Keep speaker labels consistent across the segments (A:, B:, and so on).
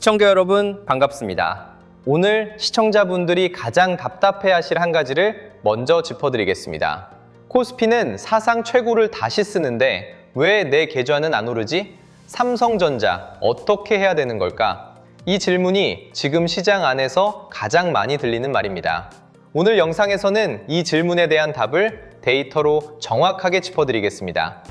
A: 시청자 여러분 반갑습니다. 오늘 시청자분들이 가장 답답해하실 한 가지를 먼저 짚어드리겠습니다. 코스피는 사상 최고를 다시 쓰는데 왜 내 계좌는 안 오르지? 삼성전자 어떻게 해야 되는 걸까? 이 질문이 지금 시장 안에서 가장 많이 들리는 말입니다. 오늘 영상에서는 이 질문에 대한 답을 데이터로 정확하게 짚어드리겠습니다.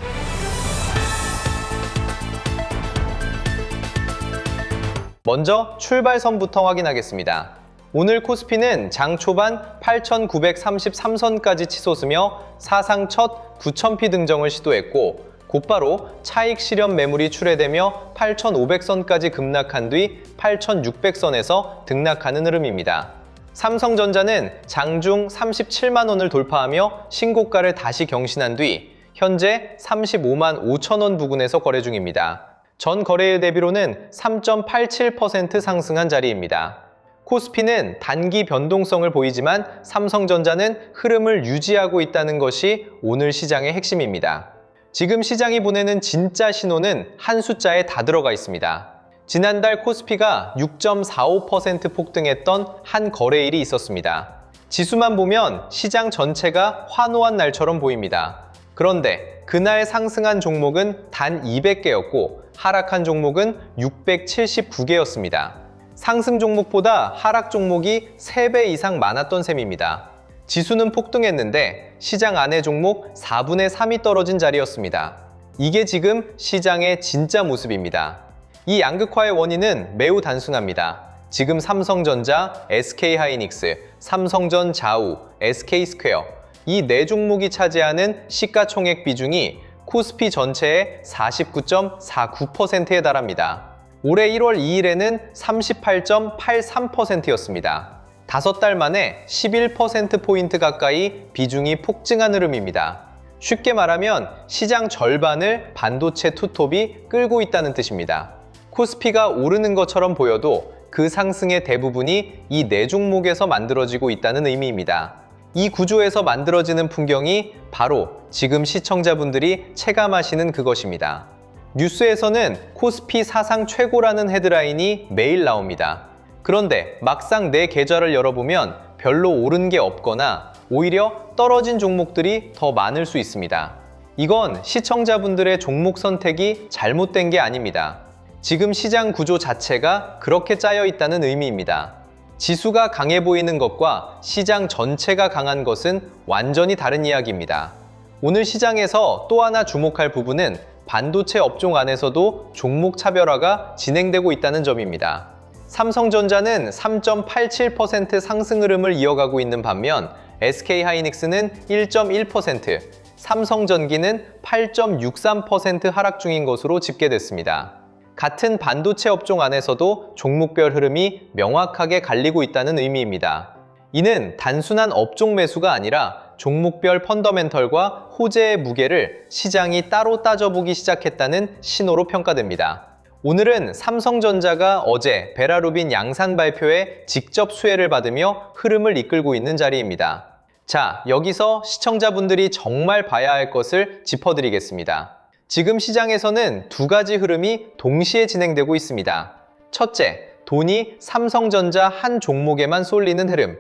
A: 먼저 출발선부터 확인하겠습니다. 오늘 코스피는 장 초반 8,933선까지 치솟으며 사상 첫 9,000피 등정을 시도했고 곧바로 차익 실현 매물이 출회되며 8,500선까지 급락한 뒤 8,600선에서 등락하는 흐름입니다. 삼성전자는 장중 37만 원을 돌파하며 신고가를 다시 경신한 뒤 현재 35만 5천 원 부근에서 거래 중입니다. 전 거래일 대비로는 3.87% 상승한 자리입니다. 코스피는 단기 변동성을 보이지만 삼성전자는 흐름을 유지하고 있다는 것이 오늘 시장의 핵심입니다. 지금 시장이 보내는 진짜 신호는 한 숫자에 다 들어가 있습니다. 지난달 코스피가 6.45% 폭등했던 한 거래일이 있었습니다. 지수만 보면 시장 전체가 환호한 날처럼 보입니다. 그런데 그날 상승한 종목은 단 200개였고 하락한 종목은 679개였습니다. 상승 종목보다 하락 종목이 3배 이상 많았던 셈입니다. 지수는 폭등했는데 시장 안의 종목 4분의 3이 떨어진 자리였습니다. 이게 지금 시장의 진짜 모습입니다. 이 양극화의 원인은 매우 단순합니다. 지금 삼성전자, SK하이닉스, 삼성전자우, SK스퀘어 이 4종목이 차지하는 시가총액 비중이 코스피 전체의 49.49%에 달합니다. 올해 1월 2일에는 38.83%였습니다. 5달 만에 11%포인트 가까이 비중이 폭증한 흐름입니다. 쉽게 말하면 시장 절반을 반도체 투톱이 끌고 있다는 뜻입니다. 코스피가 오르는 것처럼 보여도 그 상승의 대부분이 이 4종목에서 만들어지고 있다는 의미입니다. 이 구조에서 만들어지는 풍경이 바로 지금 시청자분들이 체감하시는 그것입니다. 뉴스에서는 코스피 사상 최고라는 헤드라인이 매일 나옵니다. 그런데 막상 내 계좌를 열어보면 별로 오른 게 없거나 오히려 떨어진 종목들이 더 많을 수 있습니다. 이건 시청자분들의 종목 선택이 잘못된 게 아닙니다. 지금 시장 구조 자체가 그렇게 짜여 있다는 의미입니다. 지수가 강해 보이는 것과 시장 전체가 강한 것은 완전히 다른 이야기입니다. 오늘 시장에서 또 하나 주목할 부분은 반도체 업종 안에서도 종목 차별화가 진행되고 있다는 점입니다. 삼성전자는 3.87% 상승 흐름을 이어가고 있는 반면 SK하이닉스는 1.1%, 삼성전기는 8.63% 하락 중인 것으로 집계됐습니다. 같은 반도체 업종 안에서도 종목별 흐름이 명확하게 갈리고 있다는 의미입니다. 이는 단순한 업종 매수가 아니라 종목별 펀더멘털과 호재의 무게를 시장이 따로 따져보기 시작했다는 신호로 평가됩니다. 오늘은 삼성전자가 어제 베라루빈 양산 발표에 직접 수혜를 받으며 흐름을 이끌고 있는 자리입니다. 자, 여기서 시청자분들이 정말 봐야 할 것을 짚어드리겠습니다. 지금 시장에서는 두 가지 흐름이 동시에 진행되고 있습니다. 첫째, 돈이 삼성전자 한 종목에만 쏠리는 흐름.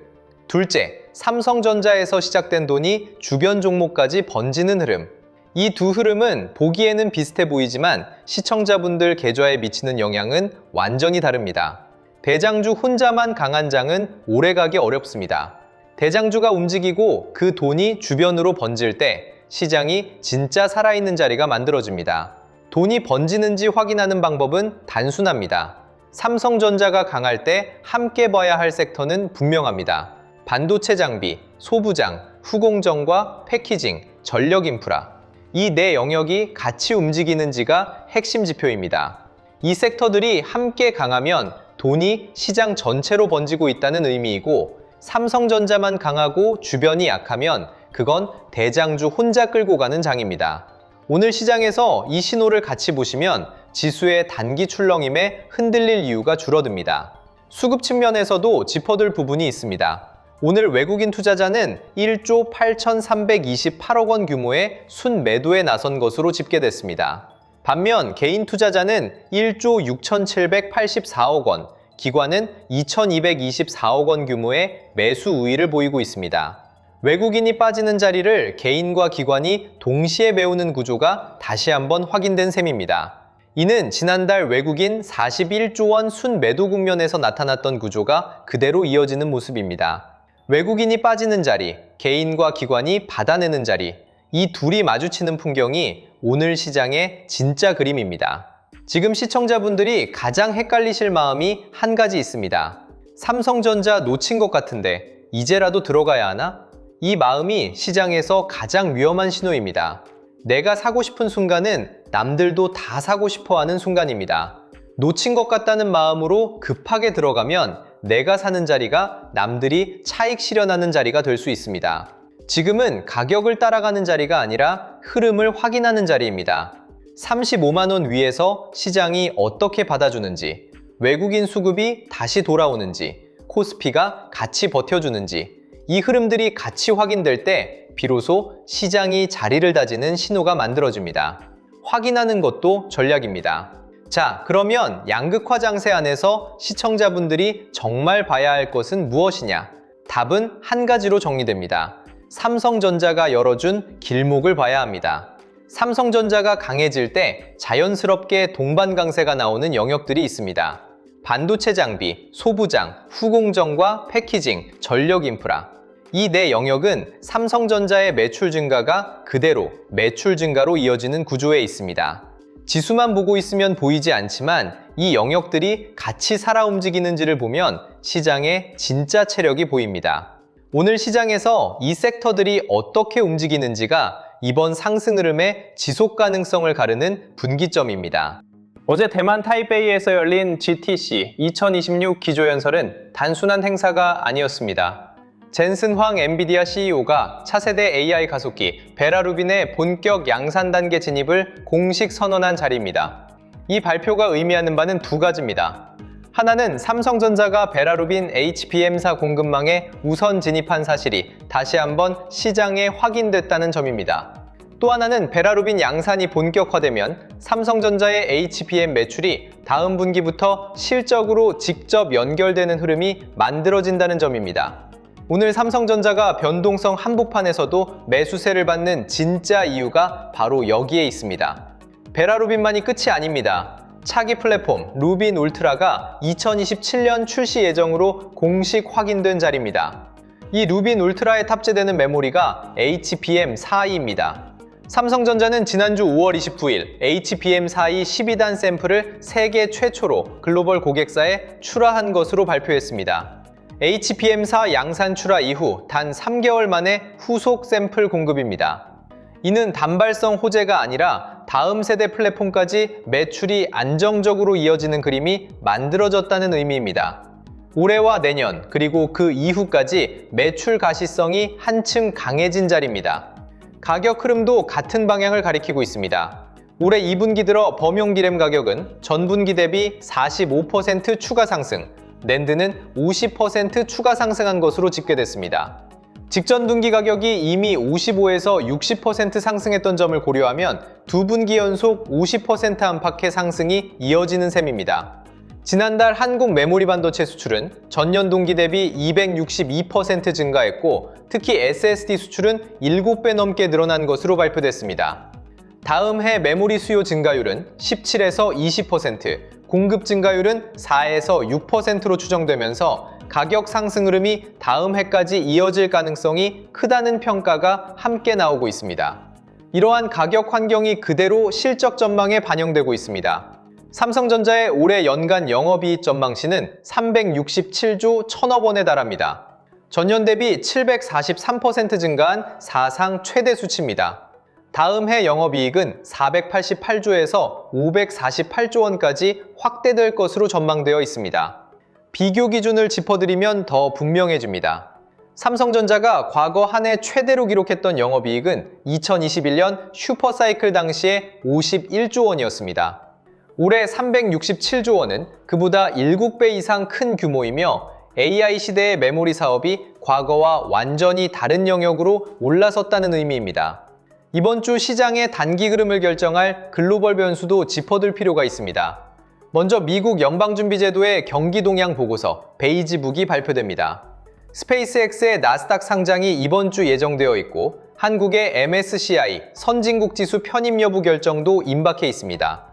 A: 둘째, 삼성전자에서 시작된 돈이 주변 종목까지 번지는 흐름. 이 두 흐름은 보기에는 비슷해 보이지만 시청자분들 계좌에 미치는 영향은 완전히 다릅니다. 대장주 혼자만 강한 장은 오래가기 어렵습니다. 대장주가 움직이고 그 돈이 주변으로 번질 때 시장이 진짜 살아있는 자리가 만들어집니다. 돈이 번지는지 확인하는 방법은 단순합니다. 삼성전자가 강할 때 함께 봐야 할 섹터는 분명합니다. 반도체 장비, 소부장, 후공정과 패키징, 전력 인프라. 이 4 영역이 같이 움직이는지가 핵심 지표입니다. 이 섹터들이 함께 강하면 돈이 시장 전체로 번지고 있다는 의미이고 삼성전자만 강하고 주변이 약하면 그건 대장주 혼자 끌고 가는 장입니다. 오늘 시장에서 이 신호를 같이 보시면 지수의 단기 출렁임에 흔들릴 이유가 줄어듭니다. 수급 측면에서도 짚어둘 부분이 있습니다. 오늘 외국인 투자자는 1조 8,328억 원 규모의 순매도에 나선 것으로 집계됐습니다. 반면 개인 투자자는 1조 6,784억 원, 기관은 2,224억 원 규모의 매수 우위를 보이고 있습니다. 외국인이 빠지는 자리를 개인과 기관이 동시에 메우는 구조가 다시 한번 확인된 셈입니다. 이는 지난달 외국인 41조 원 순매도 국면에서 나타났던 구조가 그대로 이어지는 모습입니다. 외국인이 빠지는 자리, 개인과 기관이 받아내는 자리, 이 둘이 마주치는 풍경이 오늘 시장의 진짜 그림입니다. 지금 시청자분들이 가장 헷갈리실 마음이 한 가지 있습니다. 삼성전자 놓친 것 같은데 이제라도 들어가야 하나? 이 마음이 시장에서 가장 위험한 신호입니다. 내가 사고 싶은 순간은 남들도 다 사고 싶어 하는 순간입니다. 놓친 것 같다는 마음으로 급하게 들어가면 내가 사는 자리가 남들이 차익 실현하는 자리가 될 수 있습니다. 지금은 가격을 따라가는 자리가 아니라 흐름을 확인하는 자리입니다. 35만 원 위에서 시장이 어떻게 받아주는지, 외국인 수급이 다시 돌아오는지, 코스피가 같이 버텨주는지, 이 흐름들이 같이 확인될 때 비로소 시장이 자리를 다지는 신호가 만들어집니다. 확인하는 것도 전략입니다. 자, 그러면 양극화 장세 안에서 시청자분들이 정말 봐야 할 것은 무엇이냐? 답은 한 가지로 정리됩니다. 삼성전자가 열어준 길목을 봐야 합니다. 삼성전자가 강해질 때 자연스럽게 동반 강세가 나오는 영역들이 있습니다. 반도체 장비, 소부장, 후공정과 패키징, 전력 인프라. 이 네 영역은 삼성전자의 매출 증가가 그대로 매출 증가로 이어지는 구조에 있습니다. 지수만 보고 있으면 보이지 않지만 이 영역들이 같이 살아 움직이는지를 보면 시장의 진짜 체력이 보입니다. 오늘 시장에서 이 섹터들이 어떻게 움직이는지가 이번 상승 흐름의 지속 가능성을 가르는 분기점입니다. 어제 대만 타이베이에서 열린 GTC 2026 기조연설은 단순한 행사가 아니었습니다. 젠슨 황 엔비디아 CEO가 차세대 AI 가속기 베라루빈의 본격 양산 단계 진입을 공식 선언한 자리입니다. 이 발표가 의미하는 바는 두 가지입니다. 하나는 삼성전자가 베라루빈 HBM사 공급망에 우선 진입한 사실이 다시 한번 시장에 확인됐다는 점입니다. 또 하나는 베라루빈 양산이 본격화되면 삼성전자의 HBM 매출이 다음 분기부터 실적으로 직접 연결되는 흐름이 만들어진다는 점입니다. 오늘 삼성전자가 변동성 한복판에서도 매수세를 받는 진짜 이유가 바로 여기에 있습니다. 베라루빈만이 끝이 아닙니다. 차기 플랫폼 루빈 울트라가 2027년 출시 예정으로 공식 확인된 자리입니다. 이 루빈 울트라에 탑재되는 메모리가 HBM4E입니다. 삼성전자는 지난주 5월 29일 HBM4E 12단 샘플을 세계 최초로 글로벌 고객사에 출하한 것으로 발표했습니다. HBM4 양산 출하 이후 단 3개월 만에 후속 샘플 공급입니다. 이는 단발성 호재가 아니라 다음 세대 플랫폼까지 매출이 안정적으로 이어지는 그림이 만들어졌다는 의미입니다. 올해와 내년 그리고 그 이후까지 매출 가시성이 한층 강해진 자리입니다. 가격 흐름도 같은 방향을 가리키고 있습니다. 올해 2분기 들어 범용 디램 가격은 전분기 대비 45% 추가 상승, 낸드는 50% 추가 상승한 것으로 집계됐습니다. 직전 분기 가격이 이미 55에서 60% 상승했던 점을 고려하면 두 분기 연속 50% 안팎의 상승이 이어지는 셈입니다. 지난달 한국 메모리 반도체 수출은 전년 동기 대비 262% 증가했고 특히 SSD 수출은 7배 넘게 늘어난 것으로 발표됐습니다. 다음 해 메모리 수요 증가율은 17에서 20%, 공급 증가율은 4에서 6%로 추정되면서 가격 상승 흐름이 다음 해까지 이어질 가능성이 크다는 평가가 함께 나오고 있습니다. 이러한 가격 환경이 그대로 실적 전망에 반영되고 있습니다. 삼성전자의 올해 연간 영업이익 전망치는 367조 1천억 원에 달합니다. 전년 대비 743% 증가한 사상 최대 수치입니다. 다음 해 영업이익은 488조에서 548조 원까지 확대될 것으로 전망되어 있습니다. 비교 기준을 짚어드리면 더 분명해집니다. 삼성전자가 과거 한 해 최대로 기록했던 영업이익은 2021년 슈퍼사이클 당시에 51조 원이었습니다. 올해 367조 원은 그보다 7배 이상 큰 규모이며 AI 시대의 메모리 사업이 과거와 완전히 다른 영역으로 올라섰다는 의미입니다. 이번 주 시장의 단기 흐름을 결정할 글로벌 변수도 짚어둘 필요가 있습니다. 먼저 미국 연방준비제도의 경기 동향 보고서 베이지북이 발표됩니다. 스페이스X의 나스닥 상장이 이번 주 예정되어 있고 한국의 MSCI 선진국 지수 편입 여부 결정도 임박해 있습니다.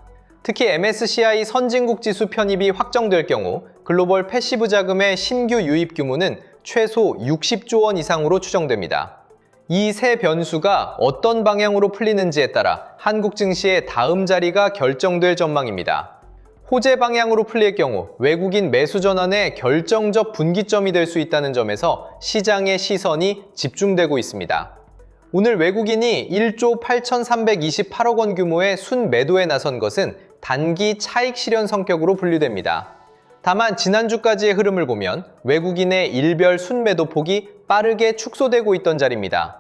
A: 특히 MSCI 선진국 지수 편입이 확정될 경우 글로벌 패시브 자금의 신규 유입 규모는 최소 60조 원 이상으로 추정됩니다. 이 세 변수가 어떤 방향으로 풀리는지에 따라 한국 증시의 다음 자리가 결정될 전망입니다. 호재 방향으로 풀릴 경우 외국인 매수 전환의 결정적 분기점이 될 수 있다는 점에서 시장의 시선이 집중되고 있습니다. 오늘 외국인이 1조 8,328억 원 규모의 순매도에 나선 것은 단기 차익 실현 성격으로 분류됩니다. 다만 지난주까지의 흐름을 보면 외국인의 일별 순매도 폭이 빠르게 축소되고 있던 자리입니다.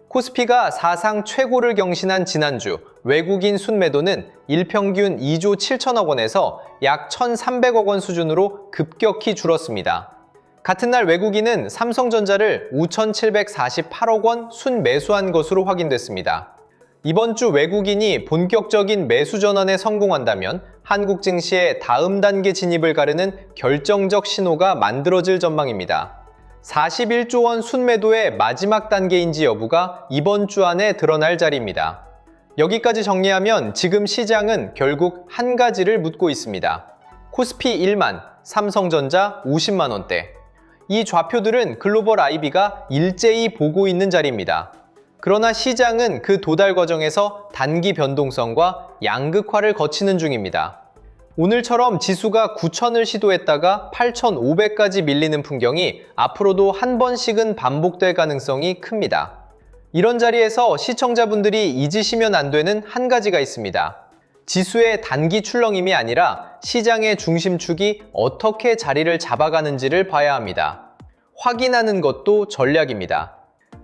A: 코스피가 사상 최고를 경신한 지난주 외국인 순매도는 일평균 2조 7천억 원에서 약 1,300억 원 수준으로 급격히 줄었습니다. 같은 날 외국인은 삼성전자를 5,748억 원 순매수한 것으로 확인됐습니다. 이번 주 외국인이 본격적인 매수 전환에 성공한다면 한국 증시의 다음 단계 진입을 가르는 결정적 신호가 만들어질 전망입니다. 41조 원 순매도의 마지막 단계인지 여부가 이번 주 안에 드러날 자리입니다. 여기까지 정리하면 지금 시장은 결국 한 가지를 묻고 있습니다. 코스피 1만, 삼성전자 50만 원대. 이 좌표들은 글로벌 IB가 일제히 보고 있는 자리입니다. 그러나 시장은 그 도달 과정에서 단기 변동성과 양극화를 거치는 중입니다. 오늘처럼 지수가 9,000을 시도했다가 8,500까지 밀리는 풍경이 앞으로도 한 번씩은 반복될 가능성이 큽니다. 이런 자리에서 시청자분들이 잊으시면 안 되는 한 가지가 있습니다. 지수의 단기 출렁임이 아니라 시장의 중심축이 어떻게 자리를 잡아가는지를 봐야 합니다. 확인하는 것도 전략입니다.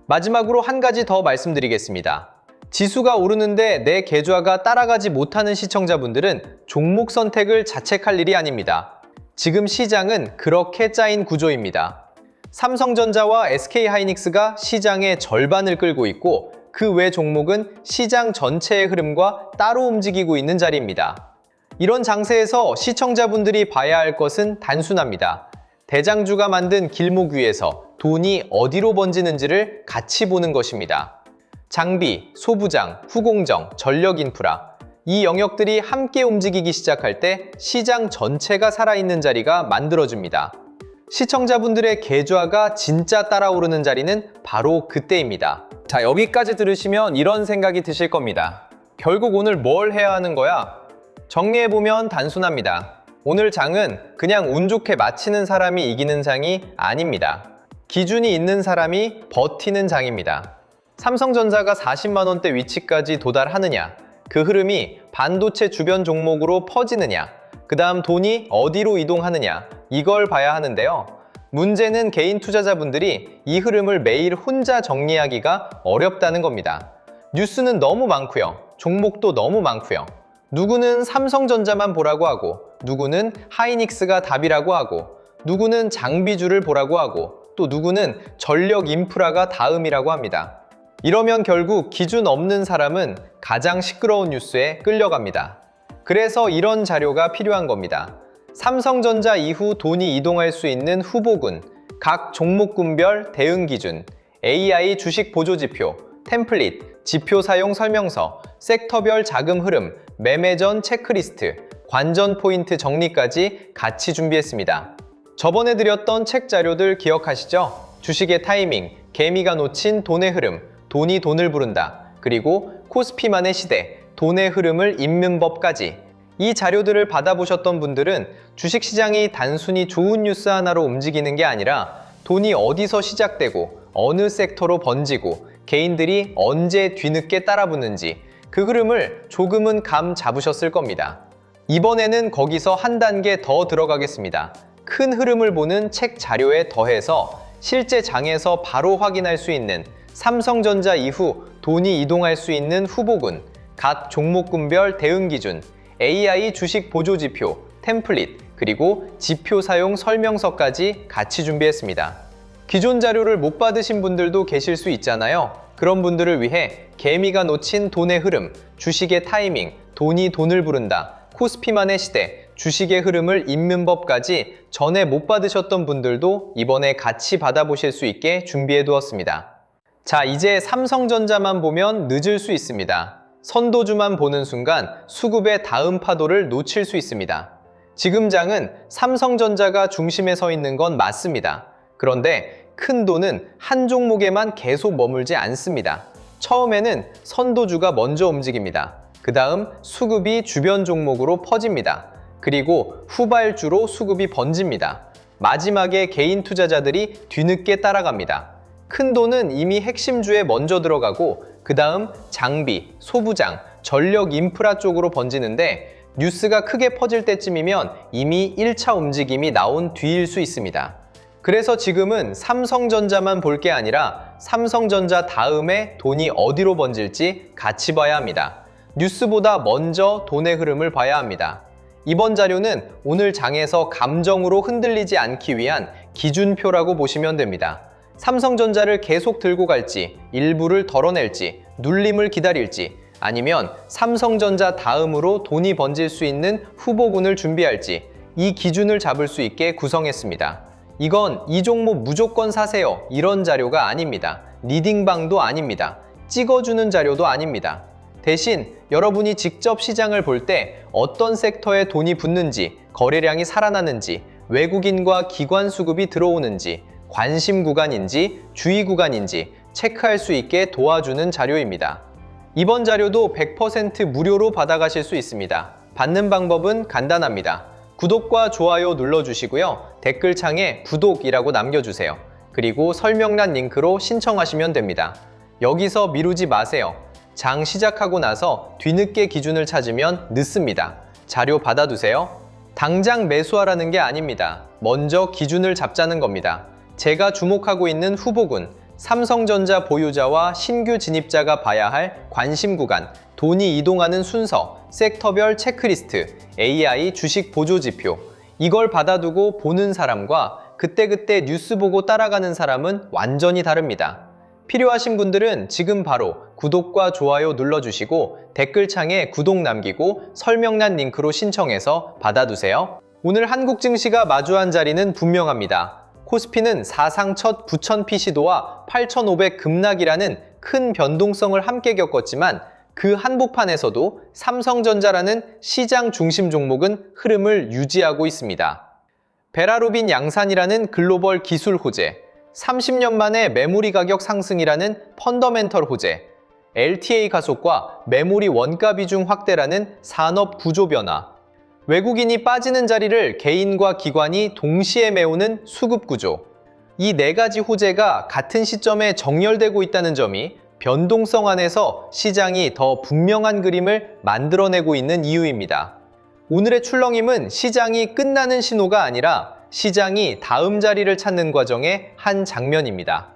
A: 마지막으로 한 가지 더 말씀드리겠습니다. 지수가 오르는데 내 계좌가 따라가지 못하는 시청자분들은 종목 선택을 자책할 일이 아닙니다. 지금 시장은 그렇게 짜인 구조입니다. 삼성전자와 SK하이닉스가 시장의 절반을 끌고 있고 그 외 종목은 시장 전체의 흐름과 따로 움직이고 있는 자리입니다. 이런 장세에서 시청자분들이 봐야 할 것은 단순합니다. 대장주가 만든 길목 위에서 돈이 어디로 번지는지를 같이 보는 것입니다. 장비, 소부장, 후공정, 전력인프라 이 영역들이 함께 움직이기 시작할 때 시장 전체가 살아있는 자리가 만들어집니다. 시청자분들의 계좌가 진짜 따라오르는 자리는 바로 그때입니다. 자, 여기까지 들으시면 이런 생각이 드실 겁니다. 결국 오늘 뭘 해야 하는 거야? 정리해보면 단순합니다. 오늘 장은 그냥 운 좋게 마치는 사람이 이기는 장이 아닙니다. 기준이 있는 사람이 버티는 장입니다. 삼성전자가 40만 원대 위치까지 도달하느냐, 그 흐름이 반도체 주변 종목으로 퍼지느냐, 그 다음 돈이 어디로 이동하느냐, 이걸 봐야 하는데요. 문제는 개인 투자자분들이 이 흐름을 매일 혼자 정리하기가 어렵다는 겁니다. 뉴스는 너무 많고요. 종목도 너무 많고요. 누구는 삼성전자만 보라고 하고, 누구는 하이닉스가 답이라고 하고, 누구는 장비주를 보라고 하고, 또 누구는 전력 인프라가 다음이라고 합니다. 이러면 결국 기준 없는 사람은 가장 시끄러운 뉴스에 끌려갑니다. 그래서 이런 자료가 필요한 겁니다. 삼성전자 이후 돈이 이동할 수 있는 후보군, 각 종목군별 대응 기준, AI 주식 보조지표, 템플릿, 지표 사용 설명서, 섹터별 자금 흐름, 매매 전 체크리스트, 관전 포인트 정리까지 같이 준비했습니다. 저번에 드렸던 책 자료들 기억하시죠? 주식의 타이밍, 개미가 놓친 돈의 흐름, 돈이 돈을 부른다, 그리고 코스피만의 시대, 돈의 흐름을 잇는 법까지. 이 자료들을 받아보셨던 분들은 주식시장이 단순히 좋은 뉴스 하나로 움직이는 게 아니라 돈이 어디서 시작되고 어느 섹터로 번지고 개인들이 언제 뒤늦게 따라붙는지 그 흐름을 조금은 감 잡으셨을 겁니다. 이번에는 거기서 한 단계 더 들어가겠습니다. 큰 흐름을 보는 책 자료에 더해서 실제 장에서 바로 확인할 수 있는 삼성전자 이후 돈이 이동할 수 있는 후보군, 각 종목군별 대응 기준, AI 주식 보조지표, 템플릿, 그리고 지표 사용 설명서까지 같이 준비했습니다. 기존 자료를 못 받으신 분들도 계실 수 있잖아요. 그런 분들을 위해 개미가 놓친 돈의 흐름, 주식의 타이밍, 돈이 돈을 부른다, 코스피만의 시대, 주식의 흐름을 잇는 법까지 전에 못 받으셨던 분들도 이번에 같이 받아보실 수 있게 준비해 두었습니다. 자, 이제 삼성전자만 보면 늦을 수 있습니다. 선도주만 보는 순간 수급의 다음 파도를 놓칠 수 있습니다. 지금 장은 삼성전자가 중심에 서 있는 건 맞습니다. 그런데 큰 돈은 한 종목에만 계속 머물지 않습니다. 처음에는 선도주가 먼저 움직입니다. 그 다음 수급이 주변 종목으로 퍼집니다. 그리고 후발주로 수급이 번집니다. 마지막에 개인 투자자들이 뒤늦게 따라갑니다. 큰 돈은 이미 핵심주에 먼저 들어가고 그 다음 장비, 소부장, 전력 인프라 쪽으로 번지는데 뉴스가 크게 퍼질 때쯤이면 이미 1차 움직임이 나온 뒤일 수 있습니다. 그래서 지금은 삼성전자만 볼 게 아니라 삼성전자 다음에 돈이 어디로 번질지 같이 봐야 합니다. 뉴스보다 먼저 돈의 흐름을 봐야 합니다. 이번 자료는 오늘 장에서 감정으로 흔들리지 않기 위한 기준표라고 보시면 됩니다. 삼성전자를 계속 들고 갈지, 일부를 덜어낼지, 눌림을 기다릴지, 아니면 삼성전자 다음으로 돈이 번질 수 있는 후보군을 준비할지 이 기준을 잡을 수 있게 구성했습니다. 이건 이 종목 무조건 사세요 이런 자료가 아닙니다. 리딩방도 아닙니다. 찍어주는 자료도 아닙니다. 대신 여러분이 직접 시장을 볼 때 어떤 섹터에 돈이 붙는지, 거래량이 살아나는지, 외국인과 기관 수급이 들어오는지, 관심 구간인지, 주의 구간인지 체크할 수 있게 도와주는 자료입니다. 이번 자료도 100% 무료로 받아가실 수 있습니다. 받는 방법은 간단합니다. 구독과 좋아요 눌러주시고요. 댓글창에 구독이라고 남겨주세요. 그리고 설명란 링크로 신청하시면 됩니다. 여기서 미루지 마세요. 장 시작하고 나서 뒤늦게 기준을 찾으면 늦습니다. 자료 받아두세요. 당장 매수하라는 게 아닙니다. 먼저 기준을 잡자는 겁니다. 제가 주목하고 있는 후보군, 삼성전자 보유자와 신규 진입자가 봐야 할 관심 구간, 돈이 이동하는 순서, 섹터별 체크리스트, AI 주식 보조 지표, 이걸 받아두고 보는 사람과 그때그때 뉴스 보고 따라가는 사람은 완전히 다릅니다. 필요하신 분들은 지금 바로 구독과 좋아요 눌러주시고 댓글창에 구독 남기고 설명란 링크로 신청해서 받아두세요. 오늘 한국 증시가 마주한 자리는 분명합니다. 코스피는 사상 첫 9,000p 시도와 8,500 급락이라는 큰 변동성을 함께 겪었지만 그 한복판에서도 삼성전자라는 시장 중심 종목은 흐름을 유지하고 있습니다. 베라루빈 양산이라는 글로벌 기술 호재, 30년 만에 메모리 가격 상승이라는 펀더멘털 호재, LTA 가속과 메모리 원가 비중 확대라는 산업 구조 변화, 외국인이 빠지는 자리를 개인과 기관이 동시에 메우는 수급 구조, 이 네 가지 호재가 같은 시점에 정렬되고 있다는 점이 변동성 안에서 시장이 더 분명한 그림을 만들어내고 있는 이유입니다. 오늘의 출렁임은 시장이 끝나는 신호가 아니라 시장이 다음 자리를 찾는 과정의 한 장면입니다.